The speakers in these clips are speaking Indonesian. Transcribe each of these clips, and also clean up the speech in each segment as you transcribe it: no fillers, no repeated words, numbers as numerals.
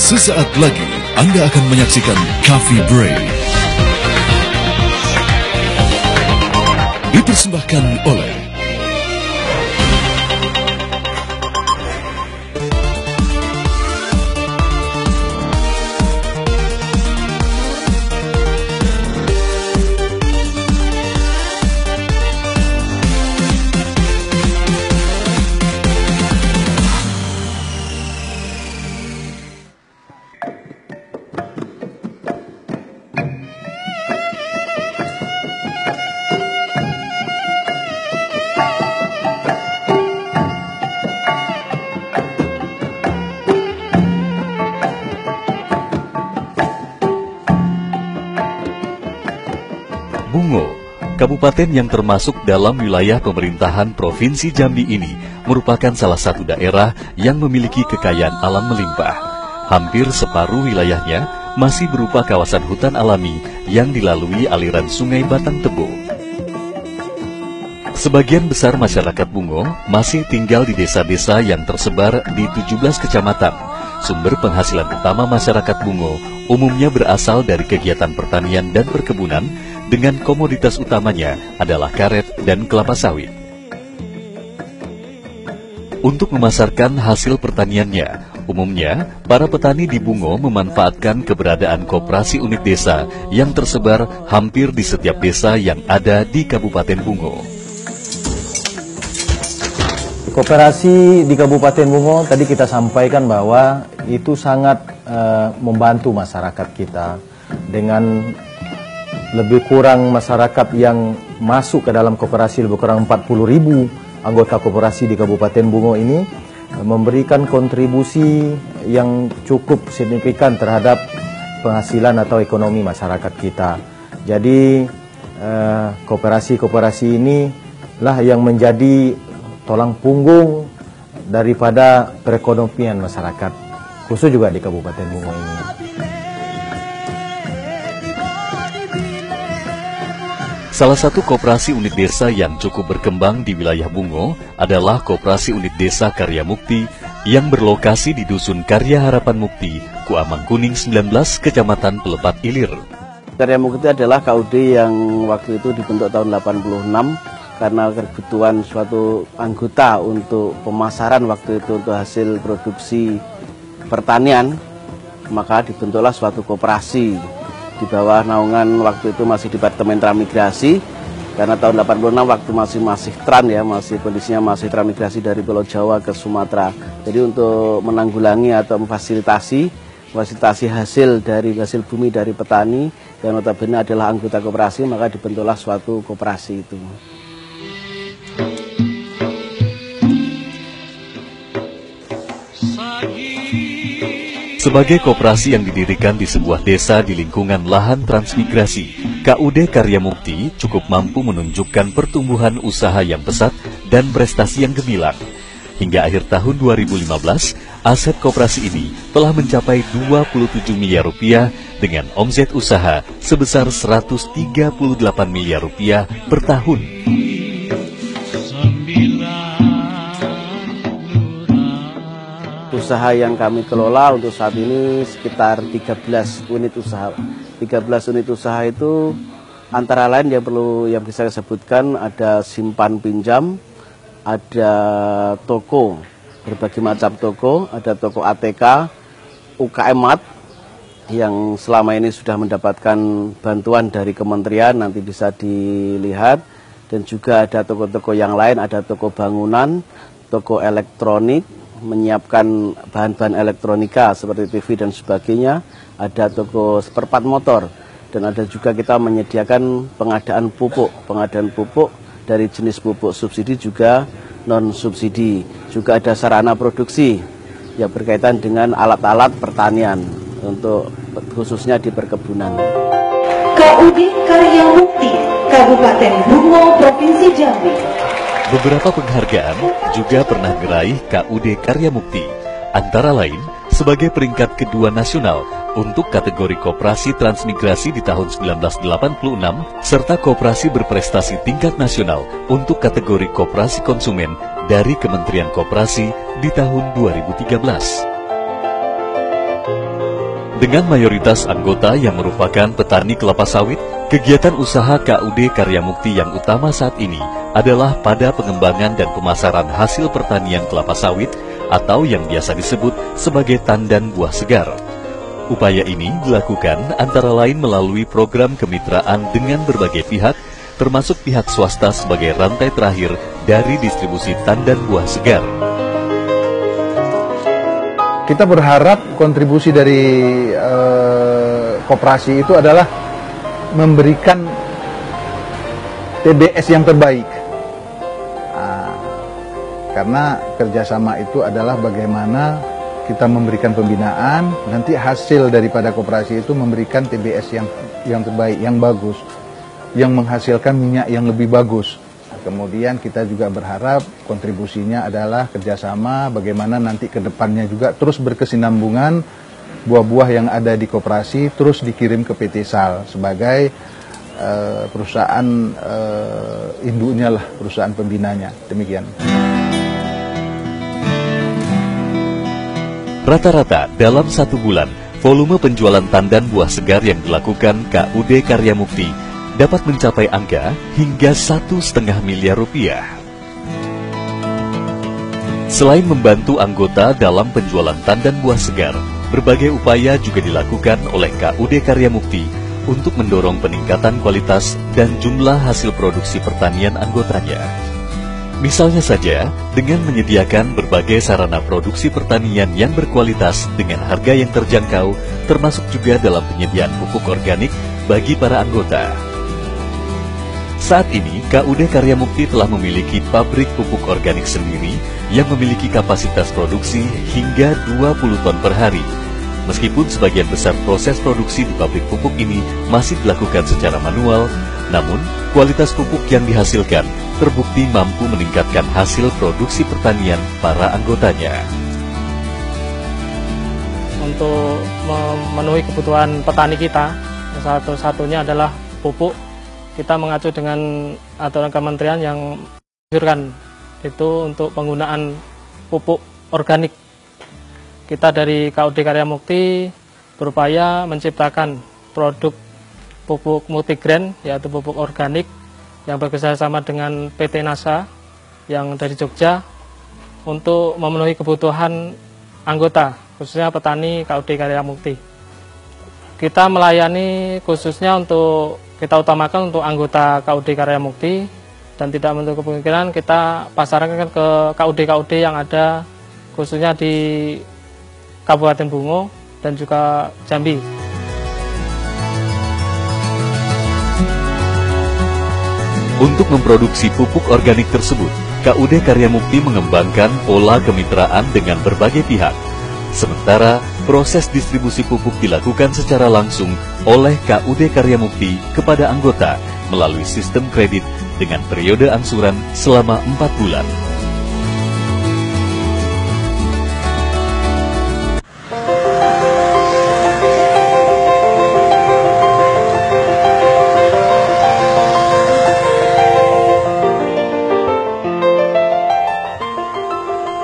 Sesaat lagi Anda akan menyaksikan Coffee Break. Dipersembahkan oleh Bungo, kabupaten yang termasuk dalam wilayah pemerintahan Provinsi Jambi ini merupakan salah satu daerah yang memiliki kekayaan alam melimpah. Hampir separuh wilayahnya masih berupa kawasan hutan alami yang dilalui aliran sungai Batang Tebo. Sebagian besar masyarakat Bungo masih tinggal di desa-desa yang tersebar di 17 kecamatan. Sumber penghasilan utama masyarakat Bungo umumnya berasal dari kegiatan pertanian dan perkebunan, dengan komoditas utamanya adalah karet dan kelapa sawit. Untuk memasarkan hasil pertaniannya, umumnya para petani di Bungo memanfaatkan keberadaan koperasi unit desa yang tersebar hampir di setiap desa yang ada di Kabupaten Bungo. Koperasi di Kabupaten Bungo tadi kita sampaikan bahwa itu sangat membantu masyarakat kita. Dengan lebih kurang masyarakat yang masuk ke dalam koperasi lebih kurang 40.000 anggota koperasi di Kabupaten Bungo ini memberikan kontribusi yang cukup signifikan terhadap penghasilan atau ekonomi masyarakat kita. Jadi koperasi-koperasi ini lah yang menjadi tulang punggung daripada perekonomian masyarakat, khusus juga di Kabupaten Bungo ini. Salah satu koperasi unit desa yang cukup berkembang di wilayah Bungo adalah Koperasi Unit Desa Karya Mukti yang berlokasi di Dusun Karya Harapan Mukti, Kuamang Kuning 19, Kecamatan Pelepat Ilir. Karya Mukti adalah KUD yang waktu itu dibentuk tahun 86 karena kebutuhan suatu anggota untuk pemasaran waktu itu untuk hasil produksi pertanian, maka dibentuklah suatu koperasi di bawah naungan waktu itu masih Departemen Transmigrasi, karena tahun 86 waktu masih tran ya, masih kondisinya masih transmigrasi dari Pulau Jawa ke Sumatera. Jadi untuk menanggulangi atau memfasilitasi hasil dari hasil bumi dari petani yang notabene adalah anggota koperasi, maka dibentuklah suatu koperasi itu. Sebagai koperasi yang didirikan di sebuah desa di lingkungan lahan transmigrasi, KUD Karya Mukti cukup mampu menunjukkan pertumbuhan usaha yang pesat dan prestasi yang gemilang. Hingga akhir tahun 2015, aset koperasi ini telah mencapai 27 miliar rupiah dengan omset usaha sebesar 138 miliar rupiah per tahun. Usaha yang kami kelola untuk saat ini sekitar 13 unit usaha. 13 unit usaha itu antara lain yang bisa saya sebutkan ada simpan pinjam, ada toko, berbagai macam toko, ada toko ATK, UKM Mat yang selama ini sudah mendapatkan bantuan dari kementerian, nanti bisa dilihat, dan juga ada toko-toko yang lain, ada toko bangunan, toko elektronik, menyiapkan bahan-bahan elektronika seperti TV dan sebagainya, ada toko spare part motor, dan ada juga kita menyediakan pengadaan pupuk dari jenis pupuk subsidi juga non subsidi, juga ada sarana produksi yang berkaitan dengan alat-alat pertanian untuk khususnya di perkebunan. KUD Karya Mukti, Kabupaten Bungo, Provinsi Jambi. Beberapa penghargaan juga pernah diraih KUD Karya Mukti, antara lain sebagai peringkat kedua nasional untuk kategori koperasi transmigrasi di tahun 1986, serta koperasi berprestasi tingkat nasional untuk kategori koperasi konsumen dari Kementerian Koperasi di tahun 2013. Dengan mayoritas anggota yang merupakan petani kelapa sawit, kegiatan usaha KUD Karya Mukti yang utama saat ini adalah pada pengembangan dan pemasaran hasil pertanian kelapa sawit atau yang biasa disebut sebagai tandan buah segar. Upaya ini dilakukan antara lain melalui program kemitraan dengan berbagai pihak, termasuk pihak swasta sebagai rantai terakhir dari distribusi tandan buah segar. Kita berharap kontribusi dari koperasi itu adalah memberikan TBS yang terbaik. Karena kerjasama itu adalah bagaimana kita memberikan pembinaan, nanti hasil daripada koperasi itu memberikan TBS yang terbaik, yang bagus, yang menghasilkan minyak yang lebih bagus. Kemudian kita juga berharap kontribusinya adalah kerjasama bagaimana nanti ke depannya juga terus berkesinambungan buah-buah yang ada di koperasi terus dikirim ke PT SAL sebagai perusahaan induknya lah, perusahaan pembinanya. Demikian. Rata-rata dalam 1 bulan, volume penjualan tandan buah segar yang dilakukan KUD Karya Mukti dapat mencapai angka hingga 1,5 miliar rupiah. Selain membantu anggota dalam penjualan tandan buah segar, berbagai upaya juga dilakukan oleh KUD Karya Mukti untuk mendorong peningkatan kualitas dan jumlah hasil produksi pertanian anggotanya. Misalnya saja, dengan menyediakan berbagai sarana produksi pertanian yang berkualitas dengan harga yang terjangkau, termasuk juga dalam penyediaan pupuk organik bagi para anggota. Saat ini, KUD Karya Mukti telah memiliki pabrik pupuk organik sendiri yang memiliki kapasitas produksi hingga 20 ton per hari. Meskipun sebagian besar proses produksi di pabrik pupuk ini masih dilakukan secara manual, namun kualitas pupuk yang dihasilkan terbukti mampu meningkatkan hasil produksi pertanian para anggotanya. Untuk memenuhi kebutuhan petani kita, satu-satunya adalah pupuk. Kita mengacu dengan aturan kementerian yang menganjurkan itu untuk penggunaan pupuk organik. Kita dari KUD Karya Mukti berupaya menciptakan produk pupuk multigrain, yaitu pupuk organik yang bekerjasama dengan PT NASA yang dari Jogja untuk memenuhi kebutuhan anggota, khususnya petani KUD Karya Mukti. Kita melayani khususnya kita utamakan untuk anggota KUD Karya Mukti dan tidak menutup kemungkinan kita pasarkan ke KUD-KUD yang ada khususnya di Kabupaten Bungo dan juga Jambi. Untuk memproduksi pupuk organik tersebut, KUD Karya Mukti mengembangkan pola kemitraan dengan berbagai pihak. Sementara proses distribusi pupuk dilakukan secara langsung oleh KUD Karya Mukti kepada anggota melalui sistem kredit dengan periode angsuran selama 4 bulan.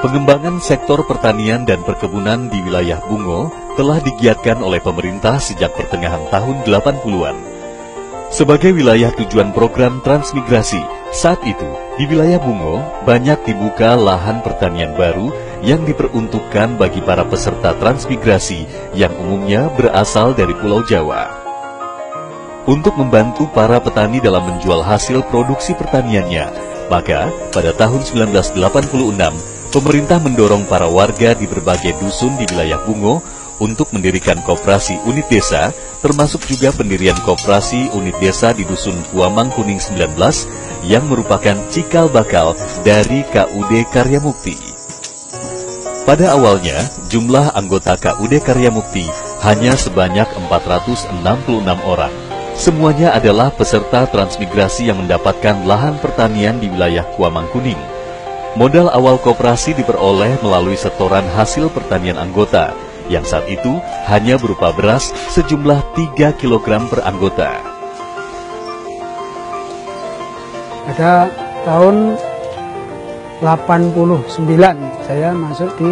Pengembangan sektor pertanian dan perkebunan di wilayah Bungo telah digiatkan oleh pemerintah sejak pertengahan tahun 80-an. Sebagai wilayah tujuan program transmigrasi, saat itu di wilayah Bungo banyak dibuka lahan pertanian baru yang diperuntukkan bagi para peserta transmigrasi yang umumnya berasal dari Pulau Jawa. Untuk membantu para petani dalam menjual hasil produksi pertaniannya, maka pada tahun 1986, pemerintah mendorong para warga di berbagai dusun di wilayah Bungo untuk mendirikan koperasi unit desa, termasuk juga pendirian koperasi unit desa di dusun Kuamang Kuning 19 yang merupakan cikal bakal dari KUD Karya Mukti. Pada awalnya, jumlah anggota KUD Karya Mukti hanya sebanyak 466 orang. Semuanya adalah peserta transmigrasi yang mendapatkan lahan pertanian di wilayah Kuamang Kuning. Modal awal koperasi diperoleh melalui setoran hasil pertanian anggota, yang saat itu hanya berupa beras sejumlah 3 kg per anggota. Pada tahun 89 saya masuk di